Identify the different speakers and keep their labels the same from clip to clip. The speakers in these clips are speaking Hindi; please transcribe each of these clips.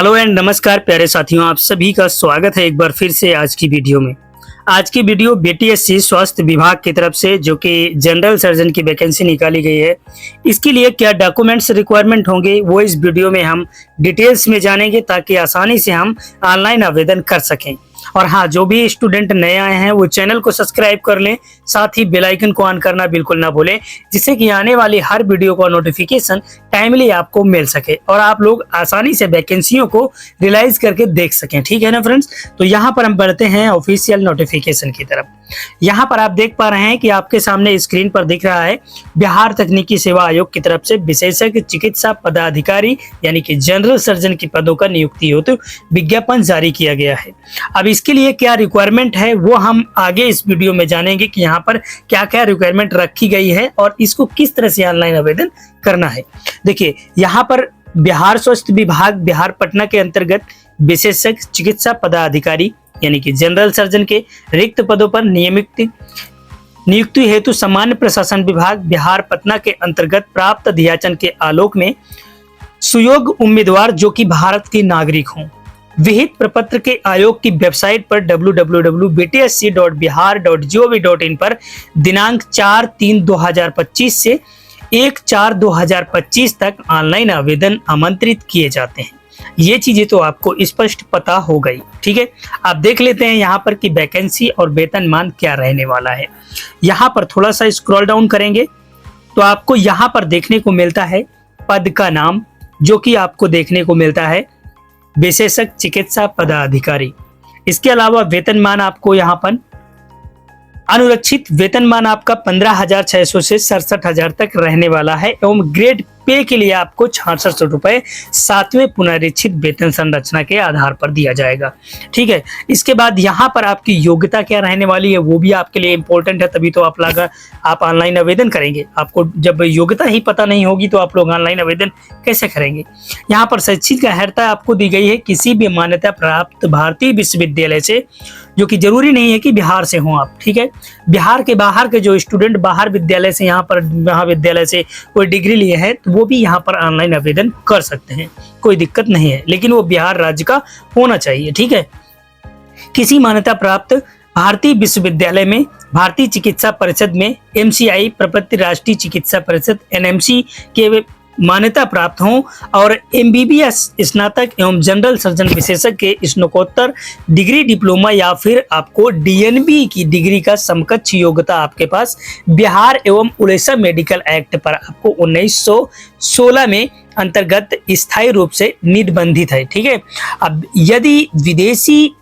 Speaker 1: हेलो एंड नमस्कार प्यारे साथियों, आप सभी का स्वागत है एक बार फिर से आज की वीडियो में। आज की वीडियो बीटीएससी स्वास्थ्य विभाग की तरफ से जो कि जनरल सर्जन की वैकेंसी निकाली गई है, इसके लिए क्या डॉक्यूमेंट्स रिक्वायरमेंट होंगे वो इस वीडियो में हम डिटेल्स में जानेंगे ताकि आसानी से हम ऑनलाइन आवेदन कर सकें। और हाँ, जो भी स्टूडेंट नए आए हैं वो चैनल को सब्सक्राइब कर लें, साथ ही बेल आइकन को ऑन करना बिल्कुल ना भूलें, जिससे कि आने वाली हर वीडियो का नोटिफिकेशन टाइमली आपको मिल सके और आप लोग आसानी से वैकेंसियों को रियलाइज करके देख सकें। ठीक है ना फ्रेंड्स, तो यहाँ पर हम बढ़ते हैं ऑफिशियल नोटिफिकेशन की तरफ। यहाँ पर आप देख पा रहे हैं कि आपके सामने स्क्रीन पर दिख रहा है बिहार तकनीकी सेवा आयोग की तरफ से विशेषज्ञ चिकित्सा पदाधिकारी यानी कि जनरल सर्जन की पदों का नियुक्ति हेतु विज्ञापन जारी किया गया है। अब इसके लिए क्या रिक्वायरमेंट है वो हम आगे इस वीडियो में जानेंगे कि यहाँ पर क्या क्या रिक्वायरमेंट रखी गई है और इसको किस तरह से ऑनलाइन आवेदन करना है। देखिए, यहाँ पर बिहार स्वास्थ्य विभाग बिहार पटना के अंतर्गत विशेषज्ञ चिकित्सा पदाधिकारी यानी कि जनरल सर्जन के रिक्त पदों पर नियुक्ति हेतु सामान्य प्रशासन विभाग बिहार पटना के अंतर्गत प्राप्त अधियाचन के आलोक में सुयोग्य उम्मीदवार जो कि भारत के नागरिक हों विहित प्रपत्र के आयोग की वेबसाइट पर www.btsc.bihar.gov.in पर दिनांक 4/3/2025 से 1/4/2025 तक ऑनलाइन आवेदन आमंत्रित किए जाते हैं। ये चीजें तो आपको स्पष्ट पता हो गई। ठीक है, आप देख लेते हैं यहाँ पर कि वैकेंसी और वेतनमान क्या रहने वाला है। यहाँ पर थोड़ा सा स्क्रॉल डाउन करेंगे तो आपको यहाँ पर देखने को मिलता है पद का नाम, जो कि आपको देखने को मिलता है विशेषज्ञ चिकित्सा पदाधिकारी। इसके अलावा वेतनमान आपको यहाँ पर अनुरक्षित वेतनमान आपका 15,600 से 67,000 तक रहने वाला है एवं ग्रेड पे के लिए आपको 6600 रुपए 7वें पुनरीक्षित वेतन संरचना के आधार पर दिया जाएगा। ठीक है, इसके बाद यहाँ पर आपकी योग्यता क्या रहने वाली है वो भी आपके लिए इंपॉर्टेंट है, तभी तो आप ऑनलाइन आवेदन करेंगे। आपको जब योग्यता ही पता नहीं होगी तो आप लोग ऑनलाइन आवेदन कैसे करेंगे। यहाँ पर शैक्षिक अर्हता आपको दी गई है किसी भी मान्यता प्राप्त भारतीय विश्वविद्यालय से, जो कि जरूरी नहीं है कि बिहार से हों आप। ठीक है, बिहार के बाहर के जो स्टूडेंट बाहर विद्यालय से यहाँ पर महाविद्यालय से कोई डिग्री लिए हैं तो वो भी यहाँ पर ऑनलाइन आवेदन कर सकते हैं, कोई दिक्कत नहीं है, लेकिन वो बिहार राज्य का होना चाहिए। ठीक है, किसी मान्यता प्राप्त भारतीय विश्वविद्यालय में भारतीय चिकित्सा परिषद में एमसीआई प्रपत्र राष्ट्रीय चिकित्सा परिषद एनएमसी के मान्यता प्राप्त हों और एमबीबीएस स्नातक एवं जनरल सर्जन विशेषज्ञ के स्नातकोत्तर डिग्री डिप्लोमा या फिर आपको डीएनबी की डिग्री का समकक्ष योग्यता आपके पास बिहार एवं उड़ीसा मेडिकल एक्ट पर आपको 1916 में अंतर्गत स्थायी रूप से निबंधित है। ठीक है, अब यदि विदेशी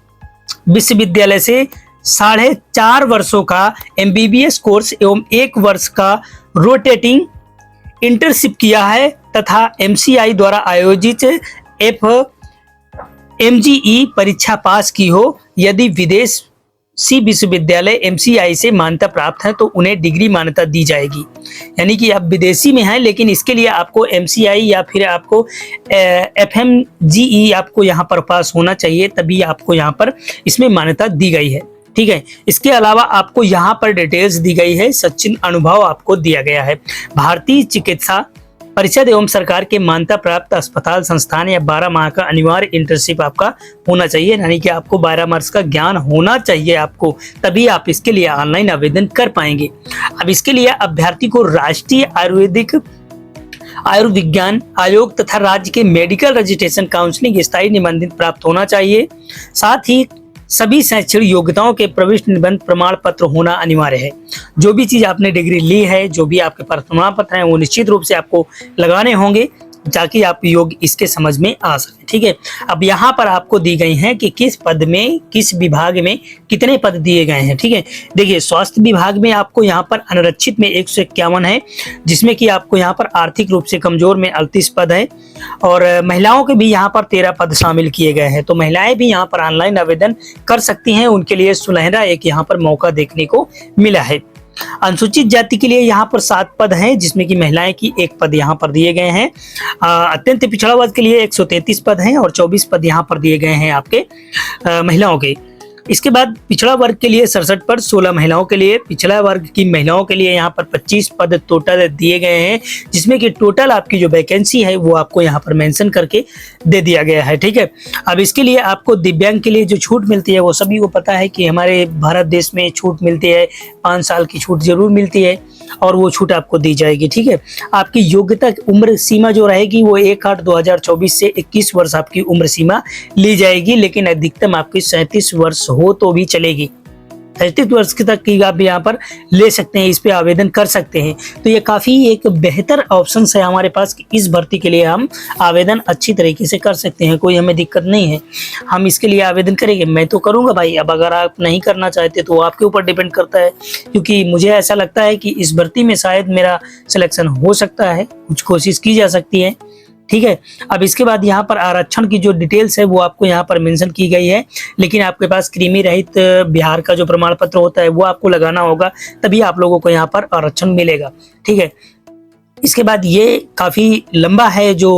Speaker 1: विश्वविद्यालय से 4.5 वर्षों का एमबीबीएस कोर्स एवं 1 वर्ष का रोटेटिंग इंटर्नशिप किया है तथा एमसीआई द्वारा आयोजित एमजीई परीक्षा पास की हो, यदि विदेशी विश्वविद्यालय एमसीआई से मान्यता प्राप्त है तो उन्हें डिग्री मान्यता दी जाएगी। यानी कि आप विदेशी में हैं लेकिन इसके लिए आपको एमसीआई या फिर आपको एफएमजीई आपको यहाँ पर पास होना चाहिए, तभी आपको यहाँ पर इसमें मान्यता दी गई है। ठीक है, इसके अलावा आपको यहाँ पर डिटेल्स दी गई है, सचिन अनुभव आपको दिया गया है। भारतीय चिकित्सा परिषद एवं सरकार के मान्यता प्राप्त अस्पताल संस्थान या 12 माह का अनिवार्य इंटर्नशिप आपका होना चाहिए, यानी कि आपको 12 माह का ज्ञान होना चाहिए आपको, तभी आप इसके लिए ऑनलाइन आवेदन कर पाएंगे। अब इसके लिए अभ्यर्थी को राष्ट्रीय आयुर्विज्ञान आयोग तथा राज्य के मेडिकल रजिस्ट्रेशन काउंसलिंग स्थायी निबंधित प्राप्त होना चाहिए। साथ ही सभी शैक्षणिक योग्यताओं के प्रविष्ट निबंध प्रमाण पत्र होना अनिवार्य है। जो भी चीज आपने डिग्री ली है, जो भी आपके पास प्रमाण पत्र हैं, वो निश्चित रूप से आपको लगाने होंगे ताकि आप योग्य इसके समझ में आ सके। ठीक है, अब यहाँ पर आपको दी गई हैं कि किस पद में किस विभाग में कितने पद दिए गए हैं। ठीक है, देखिए स्वास्थ्य विभाग में आपको यहाँ पर अनारक्षित में 151 है, जिसमें कि आपको यहाँ पर आर्थिक रूप से कमजोर में 38 पद है और महिलाओं के भी यहाँ पर 13 पद शामिल किए गए हैं। तो महिलाएं भी यहाँ पर ऑनलाइन आवेदन कर सकती हैं, उनके लिए सुनहरा एक यहाँ पर मौका देखने को मिला है। अनुसूचित जाति के लिए यहाँ पर 7 पद हैं, जिसमें कि महिलाएं की 1 पद यहाँ पर दिए गए हैं। अत्यंत पिछड़ा वर्ग के लिए 133 पद हैं और 24 पद यहाँ पर दिए गए हैं आपके महिलाओं के। इसके बाद पिछड़ा वर्ग के लिए 67 पद, 16 महिलाओं के लिए। पिछड़ा वर्ग की महिलाओं के लिए यहाँ पर 25 पद टोटल दिए गए हैं, जिसमें कि टोटल आपकी जो वैकेंसी है वो आपको यहाँ पर मेंशन करके दे दिया गया है, ठीक है। अब इसके लिए आपको दिव्यांग के लिए जो छूट मिलती है वो सभी को पता है कि हमारे भारत देश में छूट मिलती है, 5 साल की छूट जरूर मिलती है और वो छूट आपको दी जाएगी, ठीक है। आपकी योग्यता उम्र सीमा जो रहेगी वो 1/8/2024 से 21 वर्ष आपकी उम्र सीमा ली जाएगी, लेकिन अधिकतम आपकी 37 वर्ष हो तो भी चलेगी। 37 वर्ष तक की आप यहाँ पर ले सकते हैं, इस पे आवेदन कर सकते हैं। तो ये काफ़ी एक बेहतर ऑप्शन है हमारे पास कि इस भर्ती के लिए हम आवेदन अच्छी तरीके से कर सकते हैं, कोई हमें दिक्कत नहीं है। हम इसके लिए आवेदन करेंगे, मैं तो करूँगा भाई। अब अगर आप नहीं करना चाहते तो आपके ऊपर डिपेंड करता है, क्योंकि मुझे ऐसा लगता है कि इस भर्ती में शायद मेरा सिलेक्शन हो सकता है, कुछ कोशिश की जा सकती है, ठीक है। अब इसके बाद यहाँ पर आरक्षण की जो डिटेल्स है वो आपको यहाँ पर मेंशन की गई है, लेकिन आपके पास कृमि रहित बिहार का जो प्रमाण पत्र होता है वो आपको लगाना होगा, तभी आप लोगों को यहाँ पर आरक्षण मिलेगा, ठीक है। इसके बाद ये काफ़ी लंबा है जो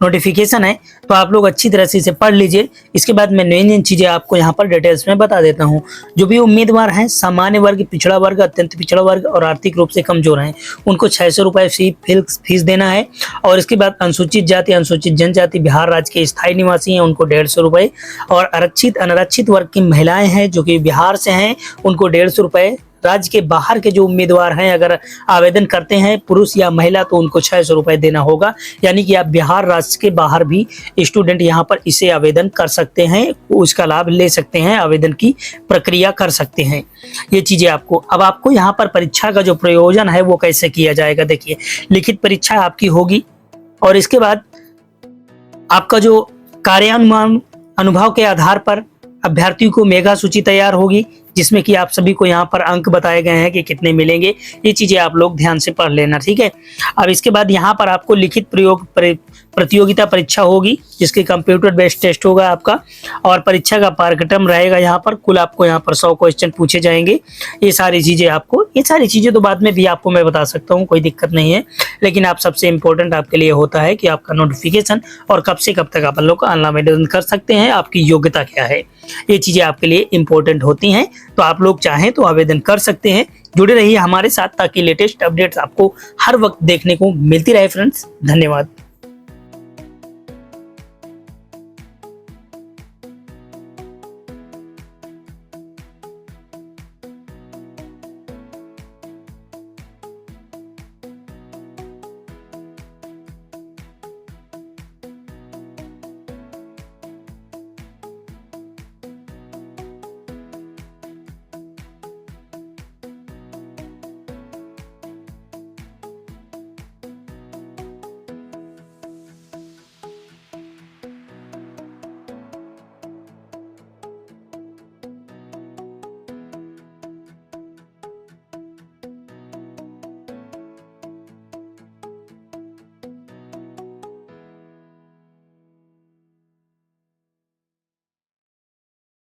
Speaker 1: नोटिफिकेशन है, तो आप लोग अच्छी तरह से इसे पढ़ लीजिए। इसके बाद मैं नई चीज़ें आपको यहाँ पर डिटेल्स में बता देता हूँ। जो भी उम्मीदवार हैं, सामान्य वर्ग, पिछड़ा वर्ग, अत्यंत पिछड़ा वर्ग और आर्थिक रूप से कमजोर हैं, उनको 600 रुपये फीस देना है। और इसके बाद अनुसूचित जाति, अनुसूचित जनजाति, बिहार राज्य के स्थायी निवासी हैं, उनको 150 रुपये। और आरक्षित अनारक्षित वर्ग की महिलाएं हैं जो कि बिहार से हैं, उनको 150 रुपये। राज्य के बाहर के जो उम्मीदवार हैं, अगर आवेदन करते हैं पुरुष या महिला, तो उनको 600 रुपये देना होगा। यानी कि आप बिहार राज्य के बाहर भी स्टूडेंट यहाँ पर इसे आवेदन कर सकते हैं, उसका लाभ ले सकते हैं, आवेदन की प्रक्रिया कर सकते हैं। ये चीज़ें आपको अब आपको यहाँ पर परीक्षा का जो प्रयोजन है वो कैसे किया जाएगा, देखिए लिखित परीक्षा आपकी होगी और इसके बाद आपका जो कार्यानुमान अनुभव के आधार पर अभ्यर्थियों को मेगा सूची तैयार होगी, जिसमें कि आप सभी को यहाँ पर अंक बताए गए हैं कि कितने मिलेंगे। ये चीज़ें आप लोग ध्यान से पढ़ लेना, ठीक है। अब इसके बाद यहाँ पर आपको लिखित प्रतियोगिता परीक्षा होगी, जिसके कंप्यूटर बेस्ड टेस्ट होगा आपका, और परीक्षा का पाठ्यक्रम रहेगा। यहाँ पर कुल आपको यहाँ पर 100 क्वेश्चन पूछे जाएंगे। ये सारी चीज़ें तो बाद में भी आपको मैं बता सकता हूँ, कोई दिक्कत नहीं है। लेकिन आप सबसे इम्पोर्टेंट आपके लिए होता है कि आपका नोटिफिकेशन और कब से कब तक आप लोग ऑनलाइन आवेदन कर सकते हैं, आपकी योग्यता क्या है, ये चीज़ें आपके लिए इम्पोर्टेंट होती हैं। तो आप लोग चाहें तो आवेदन कर सकते हैं। जुड़े रहिए हमारे साथ ताकि लेटेस्ट अपडेट्स आपको हर वक्त देखने को मिलती रहे फ्रेंड्स। धन्यवाद।